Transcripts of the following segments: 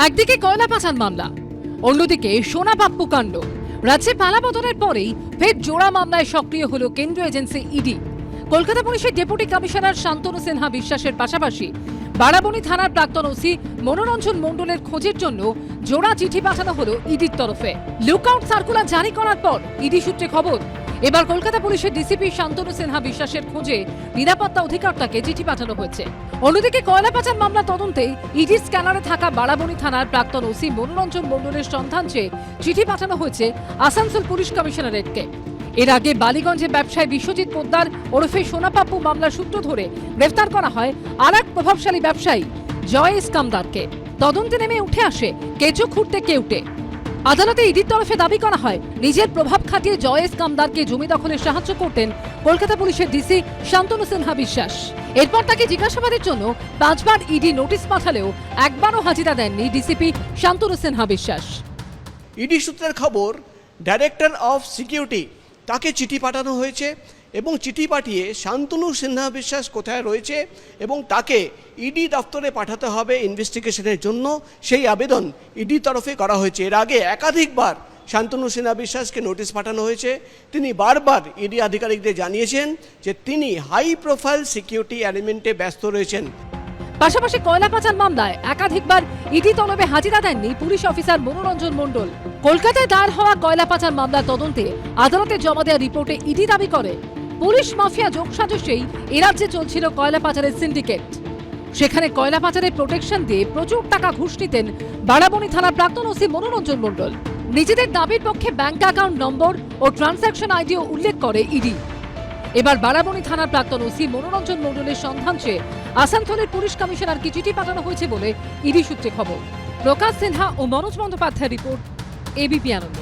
একদিকে কয়লা পাচার মামলা, অন্যদিকে সোনা পাপ্পু কাণ্ড। রাজ্যে পালাবদলের পরেই ফের জোড়া মামলায় সক্রিয় হলো কেন্দ্রীয় এজেন্সি ইডি। কলকাতা পুলিশের ডেপুটি কমিশনার শান্তনু সিনহা বিশ্বাসের পাশাপাশি বারাবণী থানার প্রাক্তন ওসি মনোরঞ্জন মণ্ডলের খোঁজের জন্য জোড়া চিঠি পাঠানো হলো ইডির তরফে। লুকআউট সার্কুলার জারি করার পর ইডি সূত্রে খবর, এবার কলকাতা পুলিশের ডিসিপি শান্তনু সিনহা বিশ্বাসের খোঁজে নিরাপত্তা অধিকর্তাকে চিঠি পাঠানো হয়েছে। অন্যদিকে কয়লা পাচার মামলা তদন্তে ইডির স্ক্যানারে থাকা বারাবণী থানার প্রাক্তন ওসি মনোরঞ্জন মণ্ডলের সন্ধান চেয়ে চিঠি পাঠানো হয়েছে আসানসোল পুলিশ কমিশনারেটকে। এর আগে বালিগঞ্জে ব্যবসায়ী বিশ্বজিৎ পোদ্দার ওরফে সোনা পাপ্পু মামলার সূত্র ধরে গ্রেফতার করা হয় আর এক প্রভাবশালী ব্যবসায়ী জয় ইস্কামদারকে। তদন্তে নেমে উঠে আসে কেঁচো খুঁড়তে কেউটে। আদালতে ইডির তরফে দাবি করা হয়, নিজের প্রভাব খাটিয়ে জয় ইস্কামদারকে জমি দখলে সাহায্য করতেন কলকাতা পুলিশের ডিসি শান্তনু সিনহা বিশ্বাস। এরপর তাকে জিজ্ঞাসাবাদের জন্য 5 বার ইডি নোটিশ পাঠালেও একবারও হাজিরা দেননি ডিসিপি শান্তনু সিনহা বিশ্বাস। ইডি সূত্রের খবর, ডাইরেক্টর অফ সিকিউরিটি তাকে চিঠি পাঠানো হয়েছে এবং চিঠি পাঠিয়ে শান্তনু সিনহা বিশ্বাস কোথায় রয়েছে এবং তাকে ইডি দপ্তরে পাঠাতে হবে ইনভেস্টিগেশনের জন্য, সেই আবেদন ইডির তরফে করা হয়েছে। এর আগে একাধিকবার শান্তনু সিনহা বিশ্বাসকে নোটিশ পাঠানো হয়েছে। তিনি বারবার ইডি আধিকারিকদের জানিয়েছেন যে তিনি হাই প্রোফাইল সিকিউরিটি অ্যারেঞ্জমেন্টে ব্যস্ত রয়েছেন। পাশাপাশি কয়লা পাচার মামলায় একাধিকবার ইডি তলবে হাজিরা দেননি পুলিশ অফিসার মনোরঞ্জন মণ্ডল। কলকাতায় দায়ের হওয়া কয়লা পাচার মামলার তদন্তে আদালতে জমা দেওয়া রিপোর্টে ইডি দাবি করে, পুলিশ মাফিয়া যোগসাজশেই এ রাজ্যে চলছিল কয়লা পাচারের সিন্ডিকেট। সেখানে কয়লা পাচারের প্রোটেকশন দিয়ে প্রচুর টাকা ঘুষ নিতেন বারাবণী থানার প্রাক্তন ওসি মনোরঞ্জন মণ্ডল। নিজেদের দাবির পক্ষে ব্যাংক অ্যাকাউন্ট নম্বর ও ট্রানস্যাকশন আইডিও উল্লেখ করে ইডি। এবার বারাবণী থানার প্রাক্তন ওসি মনোরঞ্জন মণ্ডলের সন্ধান চেয়ে আসানসোলের পুলিশ কমিশনারকে চিঠি পাঠানো হয়েছে বলে ইডি সূত্রে খবর। প্রকাশ সিনহা ও মনোজ বন্দ্যোপাধ্যায়ের রিপোর্ট, এবিপি আনন্দ।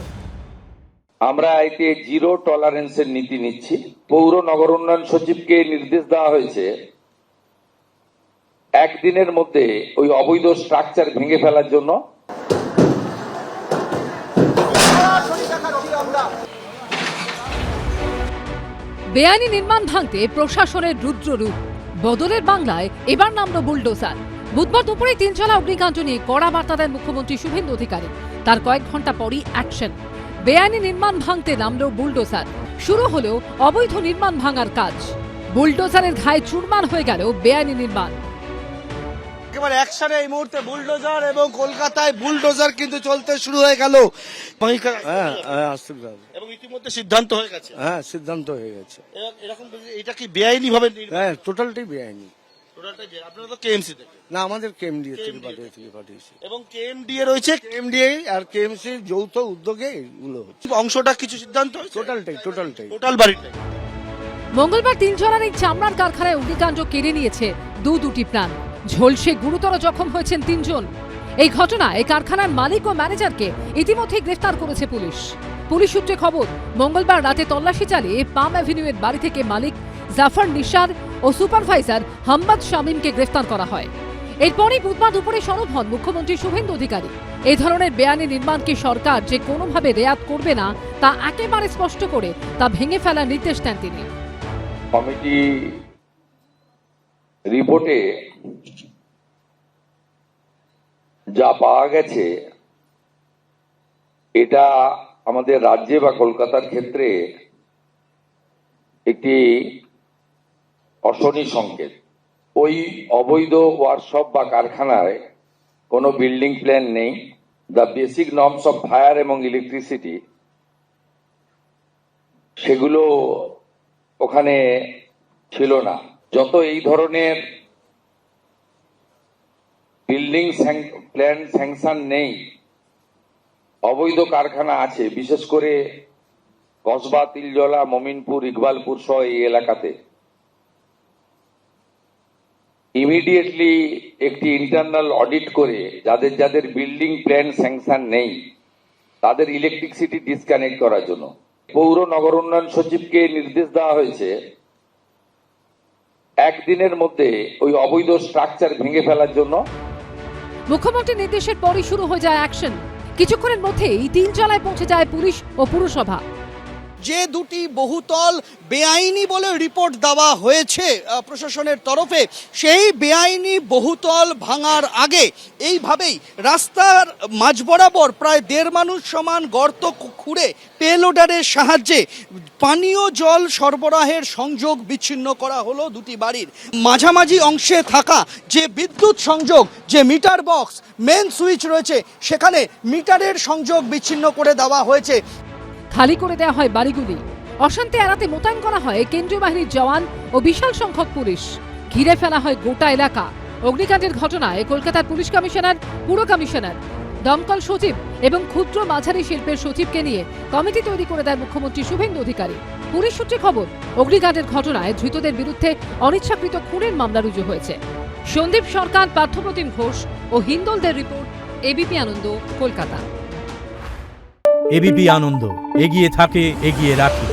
আমরা এতে জিরো টলারেন্সের নীতি নিচ্ছি। পৌর নগর উন্নয়ন সচিবকে নির্দেশ দেওয়া হয়েছে একদিনের মধ্যে ওই অবৈধ স্ট্রাকচার ভেঙে ফেলার জন্য। বেআইনি নির্মাণ ভাঙতে প্রশাসনের রুদ্র রূপ। বদলের বাংলায় এবার নামলো বুলডোজার। বুধবার দুপুরে তিনতলা অগ্নিকাণ্ড নিয়ে কড়া বার্তা দেন মুখ্যমন্ত্রী শুভেন্দু অধিকারী। তার কয়েক ঘন্টা পরই অ্যাকশন। বেআইনি নির্মাণ ভাঙতে নামলো বুলডোজার। শুরু হলো অবৈধ নির্মাণ ভাঙার কাজ। বুলডোজারের ঘায়ে চুরমার হয়ে গেল বেআইনি নির্মাণ। একেবারে অ্যাকশনে এই মুহূর্তে বুলডোজার, এবং কলকাতায় বুলডোজার কিন্তু চলতে শুরু হয়ে গেল। এবং ইতিমধ্যে সিদ্ধান্ত হয়ে গেছে। হ্যাঁ, সিদ্ধান্ত হয়ে গেছে। এরকম এটা কি বেআইনি ভাবে? হ্যাঁ, টোটালটাই বেআইনি। আপনারা তো কেএমসি থেকে? না, আমাদের কেএমডিএ থেকে পাঠিয়েছি। এবং কেএমডিএ রয়েছে, কেএমডিএ আর কেএমসি যৌথ উদ্যোগে এগুলো হচ্ছে। অংশটা কিছু সিদ্ধান্ত টোটাল বাড়িটাই। মঙ্গলবার তিনজনের এই চামড়ার কারখানায় অগ্নিকাণ্ড কেড়ে নিয়েছে দুটি প্রাণ। ঝলসে গুরুতর জখম হয়েছেন 3 জন। এই ঘটনায় কারখানার মালিক ও ম্যানেজারকে ইতিমধ্যে গ্রেফতার করেছে পুলিশ। পুলিশ সূত্রে খবর, মঙ্গলবার রাতে তল্লাশি চালিয়ে পাম অ্যাভিনিউয়ের বাড়ি থেকে মালিক জাফর নিশার ও সুপারভাইজার হাম্মাদ শামীমকে গ্রেফতার করা হয়। এরপরই বুধবার দুপুরে সরব হন মুখ্যমন্ত্রী শুভেন্দু অধিকারী। এই ধরনের বেআইনি নির্মাণকে সরকার যে কোনোভাবে রেয়াত করবে না তা একেবারে স্পষ্ট করে তা ভেঙে ফেলার নির্দেশ দেন তিনি। কমিটি রিপোর্টে যা পাওয়া গেছে, এটা আমাদের রাজ্যে বা কলকাতার ক্ষেত্রে একটি অশনি সংকেত। ওই অবৈধ ওয়ার্কশপ বা কারখানায় কোনো বিল্ডিং প্ল্যান নেই। The basic norms of fire এবং ইলেকট্রিসিটি সেগুলো ওখানে ছিল না। যত এই ধরনের বিল্ডিং প্ল্যান স্যাংশন নেই, অবৈধ কারখানা আছে, বিশেষ করে কসবা, তিলজলা, মমিনপুর, ইকবালপুর সহ এই এলাকাতে, ইমিডিয়েটলি একটি ইন্টারনাল অডিট করে যাদের বিল্ডিং প্ল্যান স্যাংশন নেই তাদের ইলেকট্রিসিটি ডিসকানেক্ট করার জন্য পৌর নগর উন্নয়ন সচিবকে নির্দেশ দেওয়া হয়েছে একদিনের মধ্যে ওই অবৈধ স্ট্রাকচার ভেঙে ফেলার জন্য। মুখ্যমন্ত্রীর নির্দেশের পরই শুরু হয়ে যায় অ্যাকশন। কিছুক্ষণের মধ্যেই তিনতলায় পৌঁছে যায় পুলিশ ও পুরসভা। যে দুটি বহুতল বেআইনি বলে রিপোর্ট দেওয়া হয়েছে প্রশাসনের তরফে, সেই বেআইনি বহুতল ভাঙার আগে এইভাবেই রাস্তার মাঝ বরাবর প্রায় 1.5 মানুষ সমান গর্ত খুঁড়ে পেলোডারের সাহায্যে পানীয় জল সরবরাহের সংযোগ বিচ্ছিন্ন করা হলো দুটি বাড়ির। মাঝামাঝি অংশে থাকা যে বিদ্যুৎ সংযোগ, যে মিটার বক্স, মেন সুইচ রয়েছে, সেখানে মিটারের সংযোগ বিচ্ছিন্ন করে দেওয়া হয়েছে। খালি করে দেওয়া হয় বাড়িগুলি। অশান্তি এড়াতে মোতায়েন করা হয় কেন্দ্রীয় বাহিনীর জওয়ান ও বিশাল সংখ্যক পুলিশ। ঘিরে ফেলা হয় গোটা এলাকা। অগ্নিকাণ্ডের ঘটনায় কলকাতার পুলিশ কমিশনার, পুর কমিশনার, দমকল সচিব এবং ক্ষুদ্র মাঝারি শিল্পের সচিবকে নিয়ে কমিটি তৈরি করে দেয় মুখ্যমন্ত্রী শুভেন্দু অধিকারী। পুলিশ সূত্রে খবর, অগ্নিকাণ্ডের ঘটনায় ধৃতদের বিরুদ্ধে অনিচ্ছাকৃত খুনের মামলা রুজু হয়েছে। সন্দীপ সরকার, পার্থপ্রতিম ঘোষ ও হিন্দলদের রিপোর্ট, এবিপি আনন্দ, কলকাতা। এবিপি আনন্দ, এগিয়ে থাকে, এগিয়ে রাখে।